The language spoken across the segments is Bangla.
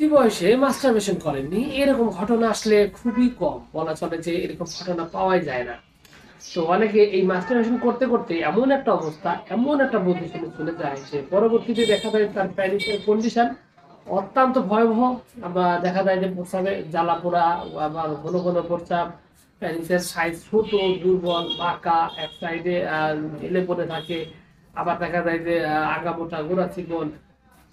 উঠতি বয়সে মাস্টারবেশন করেননি এরকম ঘটনা আসলে খুবই কম, বলা চলে যে এরকম ঘটনা পাওয়াই যায় না। তো অনেকে এই মাস্টারবেশন করতে করতে এমন একটা অবস্থা, এমন একটা পজিশনে চলে যায় যে পরবর্তীতে দেখা যায় তার প্যানিকের কন্ডিশন অত্যন্ত ভয়াবহ। আবার দেখা যায় যে প্রস্রাবে জ্বালা পোড়া, আবার ঘন ঘন প্রস্রাব, প্যানিসের সাইজ ছোট, দুর্বল, বাঁকা, এক সাইডে ঢিলে পড়ে থাকে। আবার দেখা যায় যে আগা মোটা, গোড়া চিকন,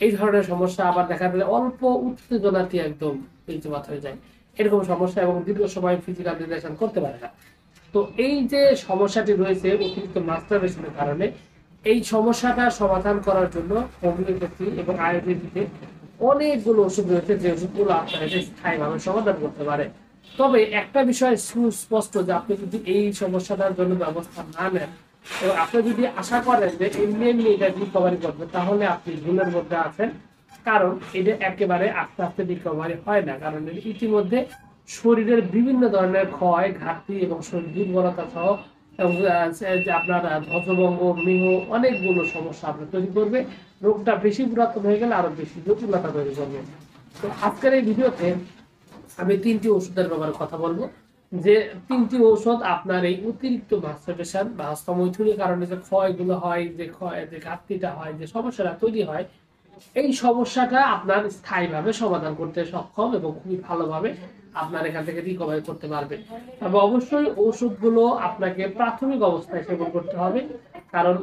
এই ধরনের সমস্যা। আবার দেখা যায় অল্প উত্তেজনাতে একদম বীর্যপাত হয়ে যায়, এরকম সমস্যা, এবং দীর্ঘ সময় ফিজিক্যাল রিলেশন করতে পারে না। তো এই যে সমস্যাটি রয়েছে অতিরিক্ত মাস্টারবেশনের কারণে, এই সমস্যাটা সমাধান করার জন্য হোমিওপ্যাথি এবং আয়ুর্বেদিকে অনেকগুলো ওষুধ রয়েছে, যে ওষুধগুলো আপনাকে স্থায়ীভাবে সমাধান করতে পারে। তবে একটা বিষয় সুস্পষ্ট, যে আপনি যদি এই সমস্যাটার জন্য ব্যবস্থা না নেন এবং আপনি যদি আশা করেন যে এমনি এমনি এটা রিকভারি করবে, তাহলে আপনি ভুলের মধ্যে আছেন। কারণ এটা একেবারে আস্তে আস্তে রিকভারি হয় না, কারণ এর ইতিমধ্যে শরীরের বিভিন্ন ধরনের ক্ষয়, ঘাটতি এবং শরীর দুর্বলতা সহ এবং যে আপনার ধ্বজভঙ্গ, মেহ, অনেকগুলো সমস্যা আপনার তৈরি করবে। রোগটা বেশি পুরাতন হয়ে গেলে আরো বেশি জটিলতা তৈরি করবে। তো আজকের এই ভিডিওতে আমি তিনটি ওষুধের ব্যাপারে কথা বলবো, যে তিনটি ঔষধ আপনার এই অতিরিক্ত মাস্টারবেশন বা হস্তমৈথুনের কারণে যে ক্ষয়গুলো হয়, যে ক্ষয়, যে ঘাটতিটা হয়, যে সমস্যাটা তৈরি হয়, এই সমস্যাটা আপনার স্থায়ীভাবে সমাধান করতে সক্ষম এবং খুবই ভালোভাবে আপনার এখান থেকে রিকভারি করতে পারবে। তবে অবশ্যই ওষুধগুলো আপনাকে প্রাথমিক অবস্থায় সেবন করতে হবে, কারণ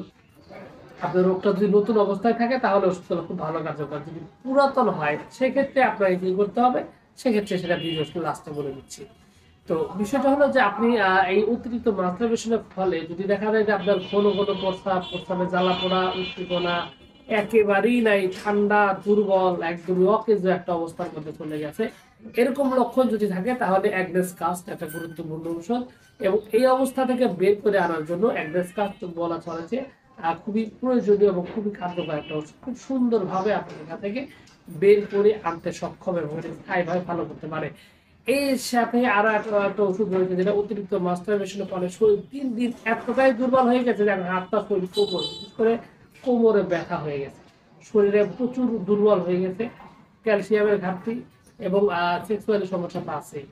আপনার রোগটা যদি নতুন অবস্থায় থাকে তাহলে ওষুধগুলো খুব ভালো কার্যকর। যদি পুরাতন হয় সেক্ষেত্রে আপনাকে কি করতে হবে, সেক্ষেত্রে সেটা ভিডিও লাস্টে বলে দিচ্ছি। তো বিষয়টা হলো যে আপনি এই অতিরিক্ত মাস্টারবেশনের ফলে যদি দেখা যায় যে আপনার ঘন ঘন প্রস্রাব, প্রস্রাবে জ্বালা পোড়া, উদ্দীপনা একেবারেই নাই, ঠান্ডা, দুর্বল, একদমই অকেজো একটা অবস্থার মধ্যে চলে গেছে, এরকম লক্ষণ যদি থাকে তাহলে অ্যাগনেস কাস্ট একটা গুরুত্বপূর্ণ ঔষধ। এবং এই অবস্থা থেকে বের করে আনার জন্য অ্যাগনেস কাস্ট বলা চলেছে খুবই প্রয়োজনীয় এবং খুবই কার্যকর একটা ওষুধ। খুব সুন্দরভাবে আপনি এখান থেকে বের করে আনতে সক্ষম এবং স্থায়ীভাবে ভালো করতে পারে। এর সাথে আরো একটা ওষুধ রয়েছে, যেটা অতিরিক্ত মাস্টারবেশনের ফলে শরীর দিন দিন এতটাই দুর্বল হয়ে গেছে যে হাত পা শরীর, কোমর, বিশেষ করে কোমরে ব্যথা হয়ে গেছে, শরীরে প্রচুর দুর্বল হয়ে গেছে, ক্যালসিয়ামের ঘাটতি এবং সেক্সুয়ালি সমস্যা তো আছেই।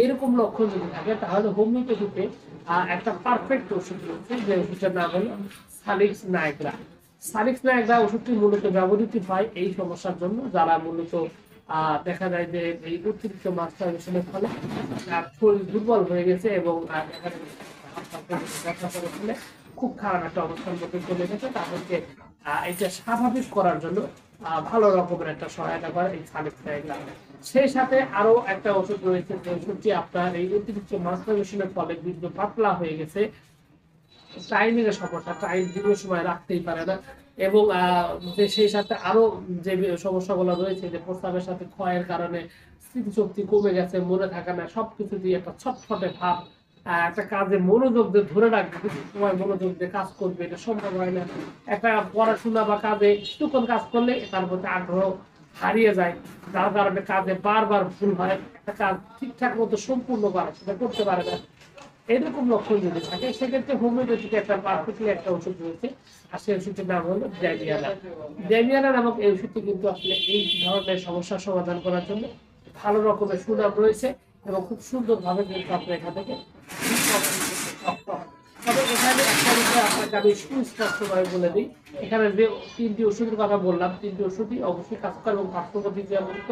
এরকম লক্ষণ যদি থাকে তাহলে হোমিওপ্যাথিতে একটা পারফেক্ট ওষুধ রয়েছে, যে ওষুধটার নাম হলো সালিক্স নায়গ্রা। সালিক্স নায়গ্রা ওষুধটি মূলত ব্যবহৃত হয় এই সমস্যার জন্য, যারা মূলত দেখা যায় যে এই অতিরিক্ত মাস্টারবেশনের ফলে শরীর দুর্বল হয়ে গেছে এবং দেখা যায় ব্যথা করে ফেলে খুব খারাপ একটা অবস্থার মধ্যে চলে গেছে, তাদেরকে এটা স্বাভাবিক করার জন্য ভালো রকমের একটা সহায়তা করে এই সালিক্স নায়গ্রা। সেই সাথে আরো একটা ওষুধ রয়েছে, যে ওষুধটি আপনার এই অতিরিক্ত মাস্টারবেশনের ফলে বীর্য পাতলা হয়ে গেছে, টাইমিং এর সমস্যা, টাইম দীর্ঘ সময় রাখতেই পারে না, এবং যে সেই সাথে আরো যে সমস্যাগুলো রয়েছে, যে প্রস্রাবের সাথে ক্ষয়ের কারণে স্মৃতিশক্তি কমে গেছে, মনে থাকে না, সবকিছু দিয়ে একটা ছটফটে ভাব, একটা কাজে মনোযোগ দিয়ে ধরে রাখবে, কিছু সময় মনোযোগ দিয়ে কাজ করবে, এটা সম্ভব হয় না। একটা পড়াশোনা বা কাজে কিছুক্ষণ কাজ করলে তার প্রতি আগ্রহ হারিয়ে যায়, যার কারণে কাজে বারবার ভুল হয়, একটা কাজ ঠিকঠাক মতো সম্পূর্ণ করা সেটা করতে পারে না। এরকম লক্ষণ যদি থাকে সেক্ষেত্রে হোমিওপ্যাথিতে একটা পারফেক্টলি একটা ওষুধ রয়েছে, আর সেই ওষুধটির নাম হলো ড্যামিয়ানা। ড্যামিয়ানা নামক এই ওষুধটি কিন্তু আসলে এই ধরনের সমস্যার সমাধান করার জন্য ভালো রকমের সুনাম রয়েছে এবং খুব সুন্দরভাবে কিন্তু আপনি এখান থেকে সক্ষম। তবে এখানে একটা বিষয় আপনাকে আমি সুস্পষ্টভাবে বলে দিই, এখানে যে তিনটি ওষুধের কথা বললাম, তিনটি ওষুধই অবশ্যই কাজ করে এবং পার্শ্বপ্রতিক্রিয়ামুক্ত।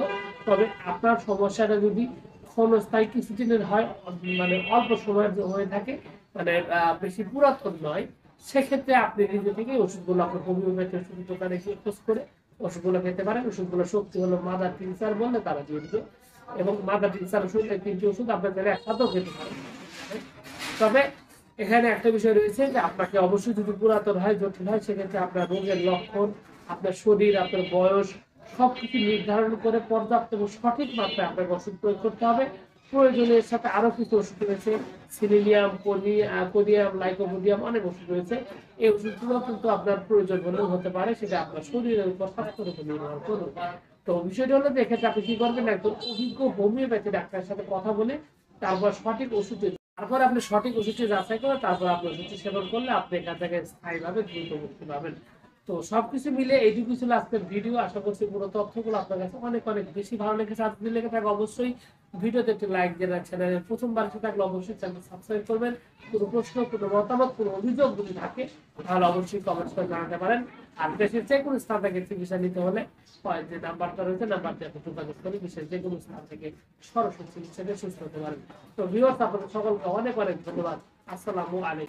তবে আপনার সমস্যাটা যদি ক্ষণস্থায়ী কিছুদিনের হয়, মানে অল্প সময়ের হয়ে থাকে, মানে বেশি পুরাতন নয়, সেক্ষেত্রে আপনি নিজে থেকে ওষুধগুলো আপনার হোমিওপ্যাথি ওষুধ দোকানে গিয়ে খোঁজ করে ওষুধগুলো খেতে পারেন। ওষুধগুলো শক্তি হলো মাদার টিনচার বললে তারা দিয়ে দিবে, এবং মাদার টিনচার ওষুধ, এই তিনটি ওষুধ আপনার যারা একসাথেও খেতে পারেন। তবে এখানে একটা বিষয় রয়েছে, যে আপনাকে অবশ্যই যদি পুরাতন হয়, জটিল হয়, সেক্ষেত্রে আপনার রোগের লক্ষণ, আপনার শরীর, আপনার বয়স সবকিছু নির্ধারণ করে পর্যাপ্ত এবং সঠিক মাত্রায় আপনাকে ওষুধ প্রয়োগ করতে হবে। প্রয়োজনের সাথে আরো কিছু ওষুধ রয়েছে, সিলিনিয়াম, কোনিয়াম, লাইকোপোডিয়াম, অনেক ওষুধ রয়েছে। এই ওষুধগুলো কিন্তু আপনার প্রয়োজন হলেও হতে পারে, সেটা আপনার শরীরের উপর, স্বাস্থ্যের উপর নির্ভর করবে। তো বিষয়টা হলো যে এক্ষেত্রে আপনি কি করবেন, একজন অভিজ্ঞ হোমিওপ্যাথি ডাক্তারের সাথে কথা বলে তারপর সঠিক ওষুধ, তারপর আপনি সঠিক ওষুধটি যাচাই করে তারপর আপনি ওষুধটি সেবন করলে আপনি এখান থেকে স্থায়ীভাবে দ্রুত মুক্তি পাবেন। তো সবকিছু মিলে এইটুকু ছিল আজকের ভিডিও। আশা করছি পুরো তথ্যগুলো আপনার কাছে অনেক অনেক বেশি ভালো লেগেছে। আর যদি লেগে থাকে অবশ্যই ভিডিওতে একটি লাইক দিয়ে রাখছেন। প্রথমবার এসে থাকলে অবশ্যই চ্যানেল সাবস্ক্রাইব করবেন। কোনো প্রশ্ন, কোনো মতামত, কোনো অভিযোগ যদি থাকে তাহলে অবশ্যই কমেন্টস করে জানাতে পারেন। আর দেশের যে কোনো স্থান থেকে চিকিৎসা নিতে হলে যে নাম্বারটা রয়েছে নাম্বারটি আপনি যোগাযোগ করে দেশের যে কোনো স্থান থেকে সরাসরি চিকিৎসাকে সুস্থ হতে পারেন। তো ভিউয়ার্স, আপনাদের সকলকে অনেক অনেক ধন্যবাদ। আসসালামু আলাইকুম।